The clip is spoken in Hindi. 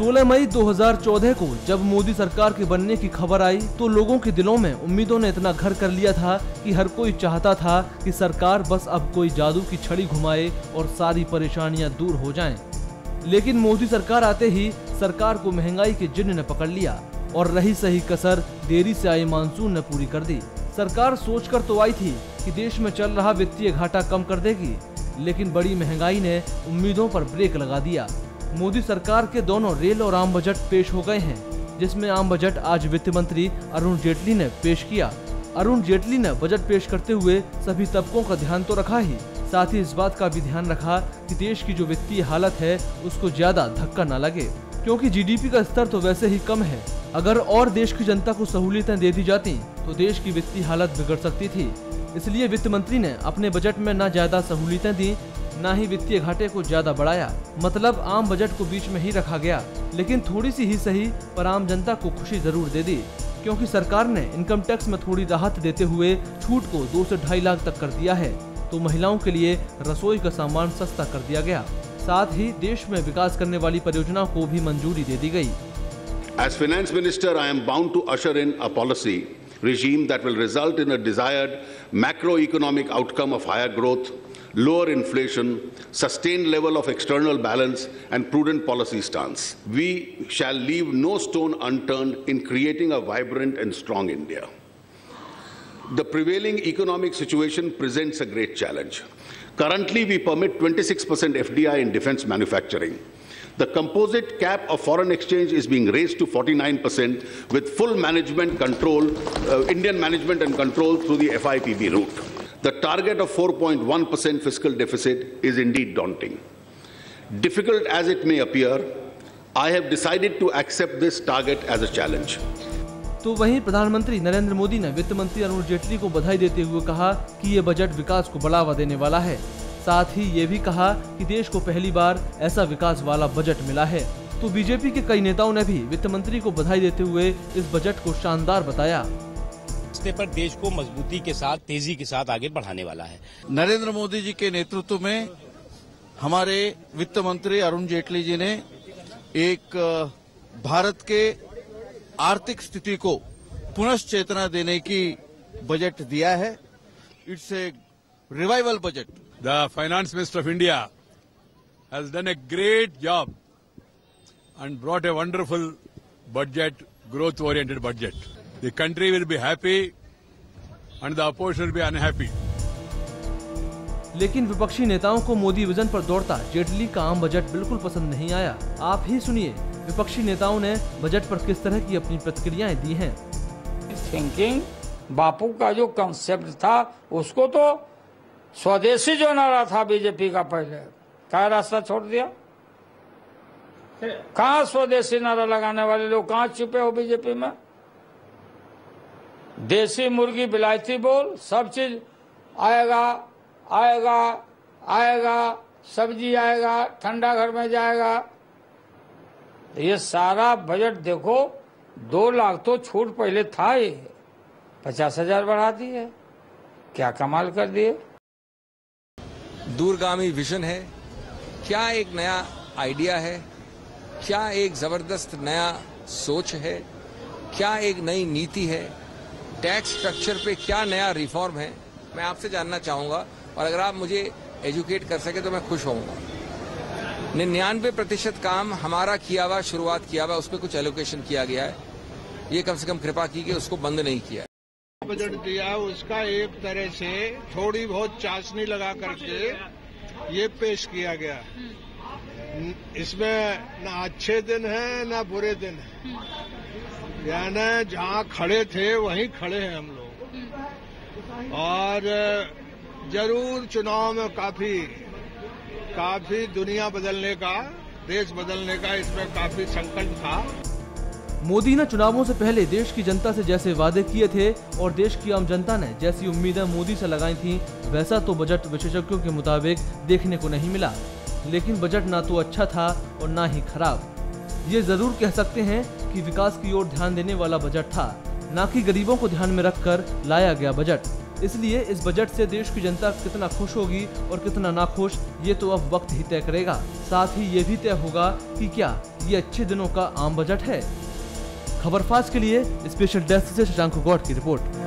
16 मई 2014 को जब मोदी सरकार के बनने की खबर आई तो लोगों के दिलों में उम्मीदों ने इतना घर कर लिया था कि हर कोई चाहता था कि सरकार बस अब कोई जादू की छड़ी घुमाए और सारी परेशानियां दूर हो जाएं। लेकिन मोदी सरकार आते ही सरकार को महंगाई के जिन्न ने पकड़ लिया और रही सही कसर देरी से आए मानसून ने पूरी कर दी। सरकार सोचकर तो आई थी कि देश में चल रहा वित्तीय घाटा कम कर देगी, लेकिन बड़ी महंगाई ने उम्मीदों पर ब्रेक लगा दिया। मोदी सरकार के दोनों रेल और आम बजट पेश हो गए हैं, जिसमें आम बजट आज वित्त मंत्री अरुण जेटली ने पेश किया। अरुण जेटली ने बजट पेश करते हुए सभी तबकों का ध्यान तो रखा ही, साथ ही इस बात का भी ध्यान रखा कि देश की जो वित्तीय हालत है उसको ज्यादा धक्का न लगे, क्योंकि जीडीपी का स्तर तो वैसे ही कम है। अगर और देश की जनता को सहूलियतें दे दी जाती तो देश की वित्तीय हालत बिगड़ सकती थी। इसलिए वित्त मंत्री ने अपने बजट में न ज्यादा सहूलियतें दी, न ही वित्तीय घाटे को ज्यादा बढ़ाया। मतलब आम बजट को बीच में ही रखा गया, लेकिन थोड़ी सी ही सही पर आम जनता को खुशी जरूर दे दी, क्योंकि सरकार ने इनकम टैक्स में थोड़ी राहत देते हुए छूट को 2 से 2.5 लाख तक कर दिया है। तो महिलाओं के लिए रसोई का सामान सस्ता कर दिया गया। साथ ही देश में विकास करने वाली परियोजनाओं को भी मंजूरी दे दी गई। As finance minister, I am bound to usher in a policy regime that will result in a desired macroeconomic outcome of higher growth, lower inflation, sustained level of external balance and prudent policy stance. We shall leave no stone unturned in creating a vibrant and strong India. The prevailing economic situation presents a great challenge. Currently, we permit 26% FDI in defense manufacturing. The composite cap of foreign exchange is being raised to 49% with full management control, Indian management and control through the FIPB route. The target of 4.1% fiscal deficit is indeed daunting. Difficult as it may appear, I have decided to accept this target as a challenge. तो वहीं प्रधानमंत्री नरेंद्र मोदी ने वित्त मंत्री अरुण जेटली को बधाई देते हुए कहा कि ये बजट विकास को बढ़ावा देने वाला है। साथ ही ये भी कहा कि देश को पहली बार ऐसा विकास वाला बजट मिला है। तो बीजेपी के कई नेताओं ने भी वित्त मंत्री को बधाई देते हुए इस बजट को शानदार बताया। रास्ते पर देश को मजबूती के साथ, तेजी के साथ आगे बढ़ाने वाला है। नरेंद्र मोदी जी के नेतृत्व में हमारे वित्त मंत्री अरुण जेटली जी ने एक भारत के आर्थिक स्थिति को पुनश्चेतना देने की बजट दिया है। It's a revival budget. The Finance Minister of India has done a great job and brought a wonderful budget, growth-oriented budget. The country will be happy and the opposition will be unhappy. लेकिन विपक्षी नेताओं को मोदी विजन पर दौड़ता जेटली का आम बजट बिल्कुल पसंद नहीं आया। आप ही सुनिए विपक्षी नेताओं ने बजट पर किस तरह की अपनी प्रतिक्रियाएं दी हैं। थिंकिंग बापू का जो कंसेप्ट था उसको तो स्वदेशी जो नारा था बीजेपी का पहले क्या रास्ता छोड़ दिया। कहाँ स्वदेशी नारा लगाने वाले लोग कहाँ छुपे हो बीजेपी में। देसी मुर्गी बिलायती बोल सब चीज आएगा आएगा आएगा, सब्जी आएगा, ठंडा घर में जाएगा। ये सारा बजट देखो 2 लाख तो छूट पहले था ही 50,000 बढ़ा दिए। क्या कमाल कर दिए। दूरगामी विजन है, क्या एक नया आइडिया है, क्या एक जबरदस्त नया सोच है, क्या एक नई नीति है, टैक्स स्ट्रक्चर पे क्या नया रिफॉर्म है। मैं आपसे जानना चाहूंगा और अगर आप मुझे एजुकेट कर सके तो मैं खुश होऊंगा। 99% काम हमारा किया हुआ, शुरुआत किया हुआ, उस पर कुछ एलोकेशन किया गया है। ये कम से कम कृपा की कि उसको बंद नहीं किया। बजट दिया उसका एक तरह से थोड़ी बहुत चाशनी लगा करके ये पेश किया गया। इसमें ना अच्छे दिन हैं ना बुरे दिन हैं, यानी जहाँ खड़े थे वहीं खड़े हैं हम लोग। और जरूर चुनाव में काफी दुनिया बदलने का, देश बदलने का इसमें काफी संकल्प था। मोदी ने चुनावों से पहले देश की जनता से जैसे वादे किए थे और देश की आम जनता ने जैसी उम्मीदें मोदी से लगाई थी, वैसा तो बजट विशेषज्ञों के मुताबिक देखने को नहीं मिला। लेकिन बजट ना तो अच्छा था और ना ही खराब। ये जरूर कह सकते हैं कि विकास की ओर ध्यान देने वाला बजट था, ना कि गरीबों को ध्यान में रखकर लाया गया बजट। इसलिए इस बजट से देश की जनता कितना खुश होगी और कितना नाखुश, ये तो अब वक्त ही तय करेगा। साथ ही ये भी तय होगा कि क्या ये अच्छे दिनों का आम बजट है। खबर फास्ट के लिए स्पेशल डेस्क से शशांक गौड़ की रिपोर्ट।